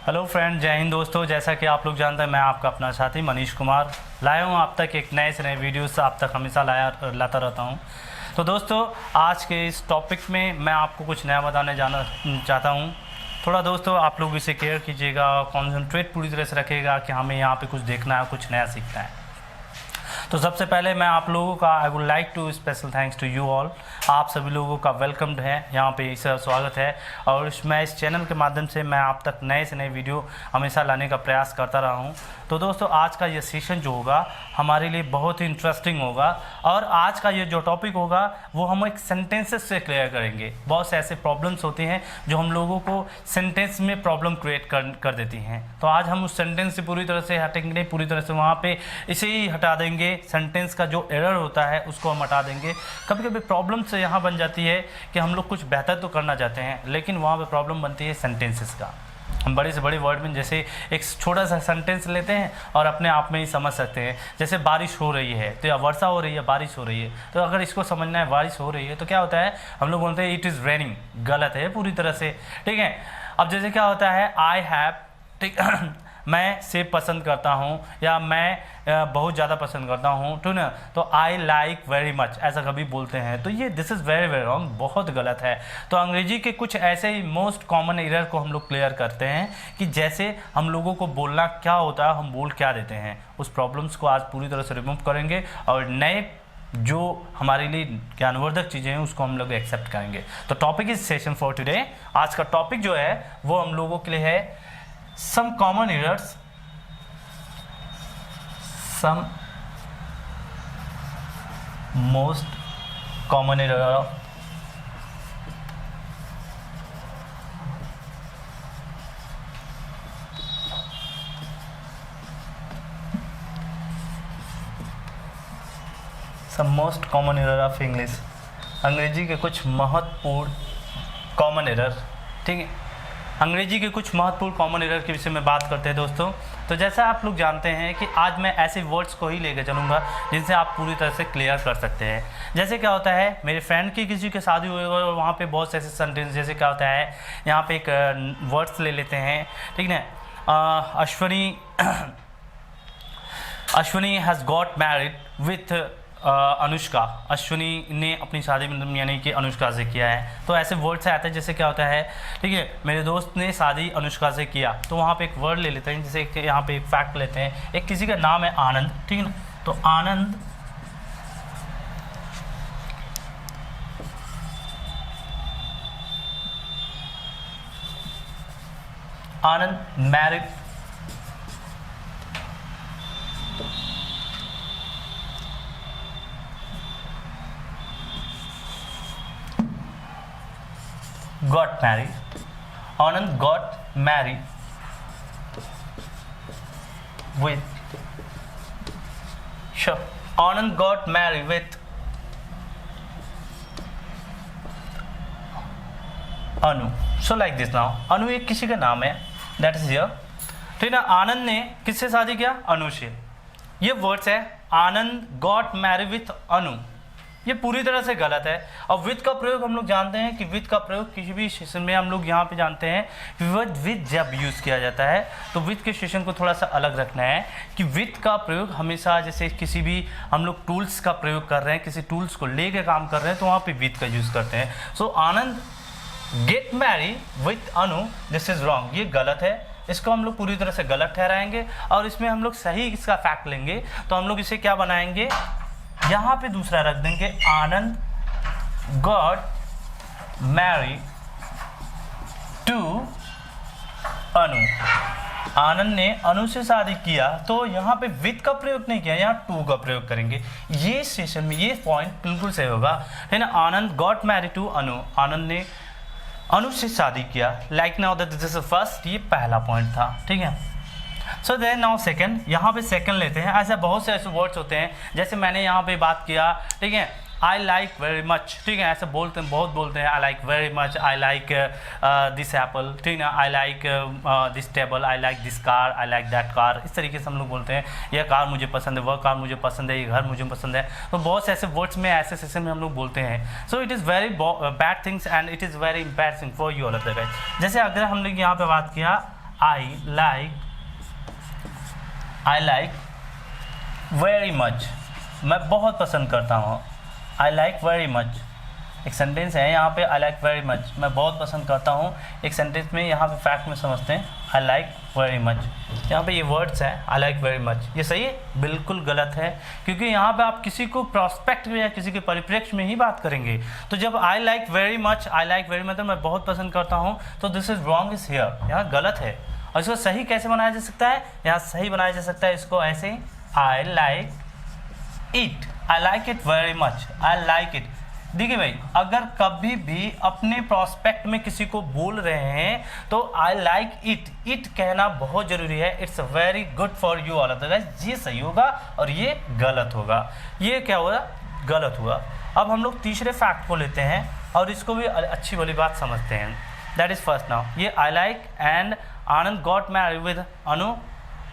Hello friend, जय हिंद दोस्तों। जैसा कि आप लोग जानते हैं, मैं आपका अपना साथी मनीष कुमार लाया हूँ आप तक एक नए से नए वीडियोस आप तक हमेशा लाता रहता हूँ। तो दोस्तों, आज के इस टॉपिक में मैं आपको कुछ नया बताने जाना चाहता हूँ। थोड़ा दोस्तों आप लोग इसे केयर कीजिएगा, कॉन्सेंट्रेट पूरी तरह से रखिएगा कि हमें यहाँ पे कुछ देखना है, कुछ नया सीखना है। तो सबसे पहले मैं आप लोगों का I would like to special thanks to you all. आप सभी लोगों का वेलकम्ड है यहाँ पे, इस स्वागत है। और मैं इस चैनल के माध्यम से मैं आप तक नए से नए वीडियो हमेशा लाने का प्रयास करता रहा हूँ। तो दोस्तों, आज का ये सेशन जो होगा हमारे लिए बहुत ही इंटरेस्टिंग होगा। और आज का ये जो टॉपिक होगा वो हम एक सेंटेंसेस से क्लियर करेंगे। बहुत से ऐसे प्रॉब्लम्स होती हैं जो हम लोगों को सेंटेंस में प्रॉब्लम क्रिएट कर देती हैं। तो आज हम उस सेंटेंस से पूरी तरह से हटेंगे, पूरी तरह से वहाँ पे इसे ही हटा देंगे। सेंटेंस का जो एरर होता है उसको हम हटा देंगे। कभी कभी प्रॉब्लम से यहाँ बन जाती है कि हम लोग कुछ बेहतर तो करना चाहते हैं, लेकिन वहाँ पे प्रॉब्लम बनती है सेंटेंसेस का। हम बड़े से बड़े वर्ड में जैसे एक छोटा सा सेंटेंस लेते हैं और अपने आप में ही समझ सकते हैं। जैसे बारिश हो रही है, तो या वर्षा हो रही है, बारिश हो रही है। तो अगर इसको समझना है बारिश हो रही है तो क्या होता है, हम लोग बोलते हैं इट इज़ रेनिंग। गलत है पूरी तरह से, ठीक है। अब जैसे क्या होता है, आई हैव, ठीक मैं सेब पसंद करता हूँ या मैं बहुत ज़्यादा पसंद करता हूँ, ठीक ना। तो आई लाइक वेरी मच ऐसा कभी बोलते हैं, तो ये this is very very wrong, बहुत गलत है। तो अंग्रेजी के कुछ ऐसे ही मोस्ट कॉमन एरर को हम लोग क्लियर करते हैं कि जैसे हम लोगों को बोलना क्या होता है, हम बोल क्या देते हैं। उस प्रॉब्लम्स को आज पूरी तरह से रिमूव करेंगे और नए जो हमारे लिए ज्ञानवर्धक चीज़ें हैं उसको हम लोग एक्सेप्ट करेंगे। तो topic is session for today. आज का टॉपिक जो है वो हम लोगों के लिए है some common errors, some most common error of some most common error of English। अंग्रेजी के कुछ महत्वपूर्ण कॉमन एरर, ठीक है। अंग्रेजी के कुछ महत्वपूर्ण कॉमन एरर के विषय में बात करते हैं दोस्तों। तो जैसा आप लोग जानते हैं कि आज मैं ऐसे वर्ड्स को ही लेकर चलूँगा जिनसे आप पूरी तरह से क्लियर कर सकते हैं। जैसे क्या होता है, मेरे फ्रेंड की किसी की शादी हुई और वहाँ पे बहुत से ऐसे सेंटेंस, जैसे क्या होता है, यहाँ पे एक वर्ड्स ले लेते हैं, ठीक है। Ashwini has got married with Anushka. Ashwini ने अपनी शादी में यानी कि अनुष्का से किया है। तो ऐसे वर्ड से आते हैं, जैसे क्या होता है, ठीक है, मेरे दोस्त ने शादी अनुष्का से किया। तो वहाँ पे एक वर्ड ले लेते हैं, जैसे यहाँ पे एक फैक्ट लेते हैं, एक किसी का नाम है आनंद, ठीक है ना। तो आनंद married got married। Anand got married with, sure, Anand got married with Anu. So like this now, अनु एक किसी का नाम है, that is here, ठीक है ना। आनंद ने किससे शादी किया, अनु से। ये वर्ड्स है, आनंद got married with अनु, ये पूरी तरह से गलत है। और विथ का प्रयोग हम लोग जानते हैं कि विथ का प्रयोग किसी भी सेशन में हम लोग यहाँ पे जानते हैं कि विथ जब यूज़ किया जाता है तो विथ के सेशन को थोड़ा सा अलग रखना है कि विथ का प्रयोग हमेशा, जैसे किसी भी हम लोग टूल्स का प्रयोग कर रहे हैं, किसी टूल्स को लेके काम कर रहे हैं, तो वहाँ पे विथ का यूज़ करते हैं। So Anand get marry with Anu, this is wrong, ये गलत है। इसको हम लोग पूरी तरह से गलत ठहराएंगे और इसमें हम लोग सही इसका फैक्ट लेंगे। तो हम लोग इसे क्या बनाएंगे, यहाँ पे दूसरा रख देंगे, आनंद गॉट मैरिड टू अनु। आनंद ने अनु से शादी किया, तो यहाँ पे विथ का प्रयोग नहीं किया, यहाँ टू का प्रयोग करेंगे। ये सेशन में ये पॉइंट बिल्कुल सही होगा, है ना। आनंद गॉट मैरिड टू अनु, आनंद ने अनु से शादी किया। Like now that this is first, ये पहला पॉइंट था, ठीक है। सो देन नाउ सेकंड, यहाँ पे सेकंड लेते हैं। ऐसा बहुत से ऐसे वर्ड्स होते हैं, जैसे मैंने यहाँ पे बात किया, ठीक है, आई लाइक वेरी मच, ठीक है, ऐसे बोलते हैं, बहुत बोलते हैं, I like very much, I like this Apple, ठीक है ना, I like this table, I like this car, I like that car. इस तरीके से हम लोग बोलते हैं, यह कार मुझे पसंद है, वह कार मुझे पसंद है, ये घर मुझे पसंद है। तो बहुत से ऐसे वर्ड्स में, ऐसे सेशन में हम लोग बोलते हैं। So it is very bad things and it is very embarrassing for you all of the guys. जैसे अगर हम लोग यहाँ पे बात किया, आई लाइक वेरी मच, मैं बहुत पसंद करता हूँ। आई लाइक वेरी मच एक सेंटेंस है यहाँ पे, आई लाइक वेरी मच मैं बहुत पसंद करता हूँ। एक सेंटेंस में यहाँ पे फैक्ट में समझते हैं आई लाइक वेरी मच। यहाँ पे ये वर्ड्स है आई लाइक वेरी मच, ये सही है? बिल्कुल गलत है, क्योंकि यहाँ पे आप किसी को प्रोस्पेक्ट में या किसी के परिप्रेक्ष्य में ही बात करेंगे। तो जब आई लाइक वेरी मच मतलब मैं बहुत पसंद करता हूँ, तो this is wrong is here, यहाँ गलत है। और इसको सही कैसे बनाया जा सकता है? यहाँ सही बनाया जा सकता है इसको ऐसे, I like it, I like it very much, I like it. देखिए भाई, अगर कभी भी अपने प्रोस्पेक्ट में किसी को बोल रहे हैं तो आई लाइक इट, इट कहना बहुत जरूरी है। It's very good for you all of the guys, ये सही होगा और ये गलत होगा। ये क्या हुआ? गलत हुआ। अब हम लोग तीसरे फैक्ट को लेते हैं और इसको भी अच्छी वाली बात समझते हैं। दैट इज फर्स्ट नाउ, ये I like and Anand got married with Anu,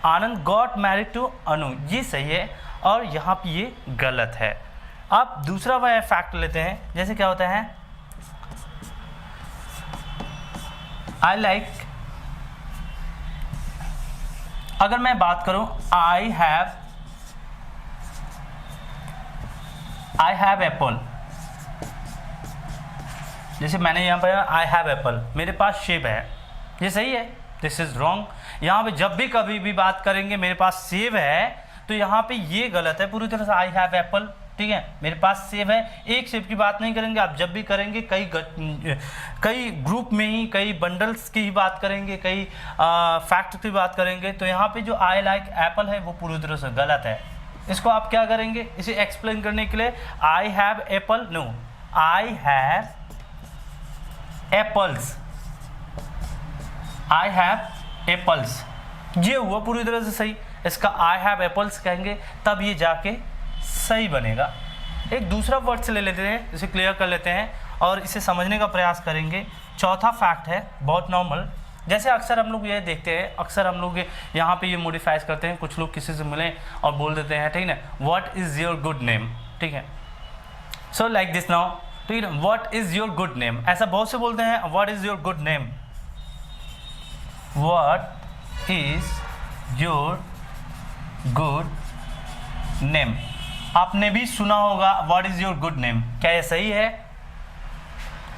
Anand got married to Anu, ये सही है और यहाँ पे ये गलत है। अब दूसरा वह फैक्ट लेते हैं, जैसे क्या होता है आई लाइक, अगर मैं बात करूं आई हैव एप्पल, जैसे मैंने यहाँ पर आई हैव एप्पल, मेरे पास सेब है, ये सही है? This is wrong. यहाँ पे जब भी कभी भी बात करेंगे मेरे पास सेब है, तो यहाँ पे ये गलत है पूरी तरह से। आई हैव एप्पल, ठीक है, मेरे पास सेब है, एक सेब की बात नहीं करेंगे। आप जब भी करेंगे कई ग्रुप में ही, कई बंडल्स की ही बात करेंगे, कई फैक्ट की बात करेंगे। तो यहाँ पे जो आई लाइक एप्पल है वो पूरी तरह से गलत है। इसको आप क्या करेंगे, इसे एक्सप्लेन करने के लिए I have apple, no, I have apples, I have apples, ये हुआ पूरी तरह से सही। इसका आई हैव एप्पल्स कहेंगे तब ये जाके सही बनेगा। एक दूसरा वर्ड से ले लेते हैं, इसे क्लियर कर लेते हैं और इसे समझने का प्रयास करेंगे। चौथा फैक्ट है बहुत नॉर्मल, जैसे अक्सर हम लोग ये देखते हैं, अक्सर हम लोग यहाँ पे ये मॉडिफाइज करते हैं। कुछ लोग किसी से मिले और बोल देते हैं, ठीक है ना, what is your good name, ठीक है, सो लाइक दिस नाउ, ठीक है, what is your good name, ऐसा बहुत से बोलते हैं, what is your good name, what is your good name. आपने भी सुना होगा what is your good name, क्या ये सही है?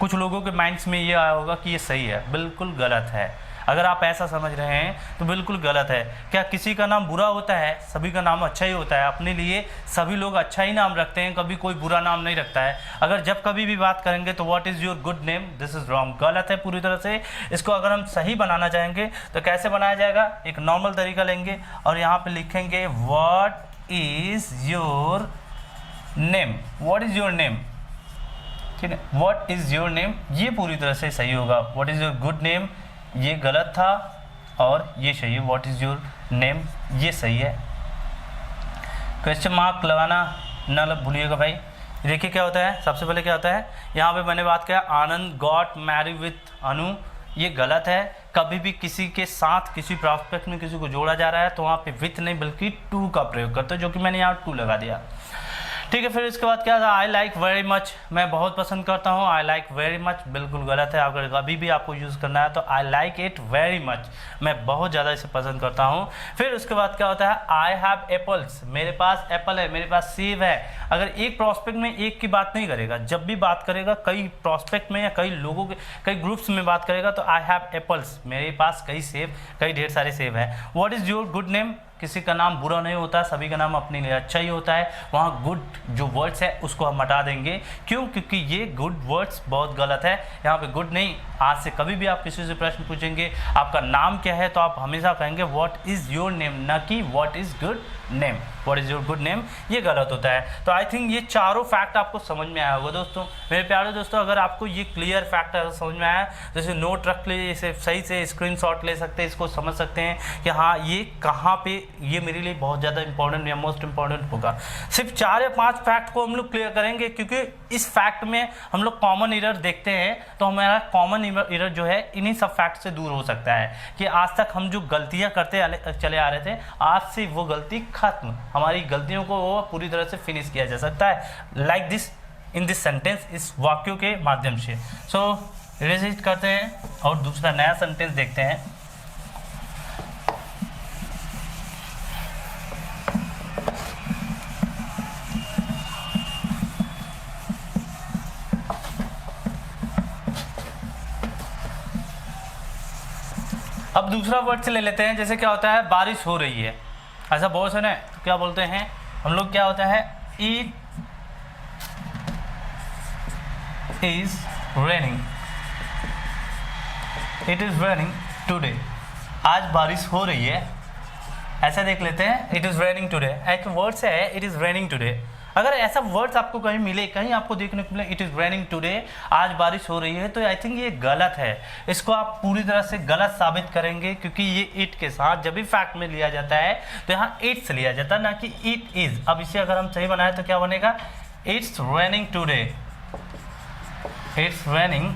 कुछ लोगों के माइंड्स में ये आया होगा कि ये सही है, बिल्कुल गलत है। अगर आप ऐसा समझ रहे हैं तो बिल्कुल गलत है। क्या किसी का नाम बुरा होता है? सभी का नाम अच्छा ही होता है। अपने लिए सभी लोग अच्छा ही नाम रखते हैं, कभी कोई बुरा नाम नहीं रखता है। अगर जब कभी भी बात करेंगे तो what is your good name, this is wrong, गलत है पूरी तरह से। इसको अगर हम सही बनाना चाहेंगे तो कैसे बनाया जाएगा? एक नॉर्मल तरीका लेंगे और यहाँ पर लिखेंगे what is your name, what is your name, ठीक है, व्हाट इज़ योर नेम, ये पूरी तरह से सही होगा। What is your good name ये गलत था और ये सही है, व्हाट इज़ योर नेम ये सही है। क्वेश्चन मार्क लगाना ना भूलिएगा भाई। देखिए क्या होता है, सबसे पहले क्या होता है, यहाँ पे मैंने बात किया आनंद गॉट मैरिड विथ अनु, ये गलत है। कभी भी किसी के साथ किसी प्रॉस्पेक्ट में किसी को जोड़ा जा रहा है तो वहाँ पे विथ नहीं बल्कि टू का प्रयोग करते हो, जो कि मैंने यहाँ टू लगा दिया, ठीक है। फिर इसके बाद क्या था, आई लाइक वेरी मच, मैं बहुत पसंद करता हूँ, आई लाइक वेरी मच बिल्कुल गलत है। अगर कभी भी आपको यूज़ करना है तो I like it very much, मैं बहुत ज़्यादा इसे पसंद करता हूँ। फिर उसके बाद क्या होता है, आई हैव एप्पल्स, मेरे पास एप्पल है, मेरे पास सेब है। अगर एक प्रॉस्पेक्ट में एक की बात नहीं करेगा, जब भी बात करेगा कई प्रॉस्पेक्ट में या कई लोगों के कई ग्रुप्स में बात करेगा तो आई हैव एप्पल्स, मेरे पास कई सेब, कई ढेर सारे सेब हैं। What is your good name, किसी का नाम बुरा नहीं होता, सभी का नाम अपने लिए अच्छा ही होता है। वहाँ गुड जो वर्ड्स है उसको हम हटा देंगे, क्यों? क्योंकि ये गुड वर्ड्स बहुत गलत है, यहाँ पे गुड नहीं। आज से कभी भी आप किसी से प्रश्न पूछेंगे आपका नाम क्या है तो आप हमेशा कहेंगे व्हाट इज़ योर नेम, ना कि what is good name. What is your good name ये गलत होता है। तो आई थिंक ये चारों फैक्ट आपको समझ में आया होगा दोस्तों। मेरे प्यारे दोस्तों, अगर आपको ये क्लियर फैक्ट समझ में आया, जैसे नोट रख लीजिए, इसे सही से स्क्रीनशॉट ले सकते हैं, इसको समझ सकते हैं कि हाँ ये कहाँ पे, ये मेरे लिए बहुत ज़्यादा इंपॉर्टेंट या मोस्ट इंपॉर्टेंट होगा। सिर्फ 4 या 5 फैक्ट को हम लोग क्लियर करेंगे, क्योंकि इस फैक्ट में हम लोग कॉमन एरर देखते हैं, तो हमारा कॉमन एरर जो है इन्हीं सब फैक्ट से दूर हो सकता है कि आज तक हम जो गलतियाँ करते चले आ रहे थे, आज से वो गलती खत्म, हमारी गलतियों को वो पूरी तरह से फिनिश किया जा सकता है। Like this in this sentence, इस वाक्यों के माध्यम से। सो रिविजिट करते हैं और दूसरा नया सेंटेंस देखते हैं। अब दूसरा वर्ड से ले लेते हैं, जैसे क्या होता है बारिश हो रही है, ऐसा बहुत है ना, तो क्या बोलते हैं हम लोग, क्या होता है it is raining, it is raining today, आज बारिश हो रही है, ऐसा देख लेते हैं इट इज रेनिंग टुडे। एक वर्ड से है इट इज रेनिंग टुडे, अगर ऐसा वर्ड्स आपको कहीं मिले, कहीं आपको देखने को मिले इट इज़ रेनिंग टुडे, आज बारिश हो रही है, तो आई थिंक ये गलत है, इसको आप पूरी तरह से गलत साबित करेंगे, क्योंकि ये इट के साथ जब भी फैक्ट में लिया जाता है तो यहाँ इट से लिया जाता है, ना कि इट इज़। अब इसे अगर हम सही बनाए तो क्या बनेगा, it's raining today, it's raining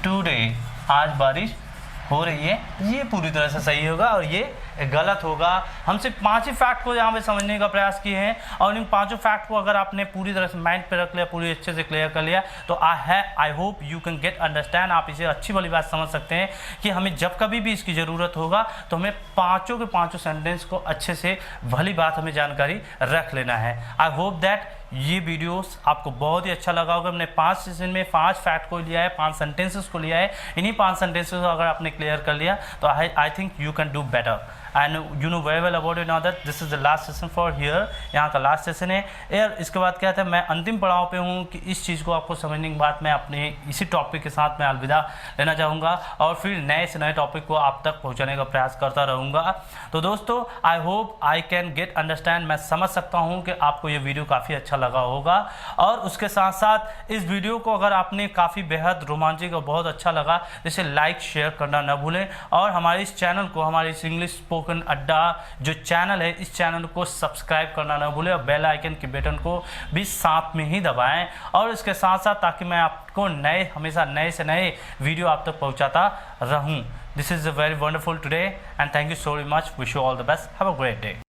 today, आज बारिश हो रही है, ये पूरी तरह से सही होगा और ये गलत होगा। हम सिर्फ 5 ही फैक्ट को यहाँ पे समझने का प्रयास किए हैं, और इन 5 फैक्ट को अगर आपने पूरी तरह से माइंड पे रख लिया, पूरी अच्छे से क्लियर कर लिया, तो I hope you can get understand, आप इसे अच्छी वाली बात समझ सकते हैं कि हमें जब कभी भी इसकी ज़रूरत होगा तो हमें पाँचों के पाँचों सेंटेंस को अच्छे से भली बात हमें जानकारी रख लेना है। आई होप दैट ये वीडियोस आपको बहुत ही अच्छा लगा होगा। हमने 5 सेशन में 5 फैक्ट को लिया है, 5 सेंटेंसेस को लिया है, इन्हीं 5 सेंटेंसेस को अगर आपने क्लियर कर लिया तो I think you can do better, and you know very well about it now that this is the last session for here, यहाँ का लास्ट सेशन है यार। इसके बाद क्या था, मैं अंतिम पड़ाव पे हूँ कि इस चीज़ को आपको समझने के बाद मैं अपने इसी टॉपिक के साथ मैं अलविदा लेना चाहूँगा, और फिर नए से नए टॉपिक को आप तक पहुँचाने का प्रयास करता रहूँगा। तो दोस्तों I hope I can get understand, मैं समझ सकता हूँ कि आपको ये वीडियो काफ़ी अच्छा लगा होगा, और उसके साथ साथ इस वीडियो को अगर आपने काफ़ी बेहद रोमांचक और बहुत अच्छा लगा, इसे लाइक शेयर करना न भूलें, और हमारे इस चैनल को, हमारे इस इंग्लिश स्पोकन अड्डा जो चैनल है, इस चैनल को सब्सक्राइब करना न भूलें, और बेल आइकन के बटन को भी साथ में ही दबाएं, और इसके साथ साथ ताकि मैं आपको हमेशा नए से नए वीडियो आप तक पहुंचाता रहूं। This is a very wonderful today and thank you so much, wish you all the best, have a great day.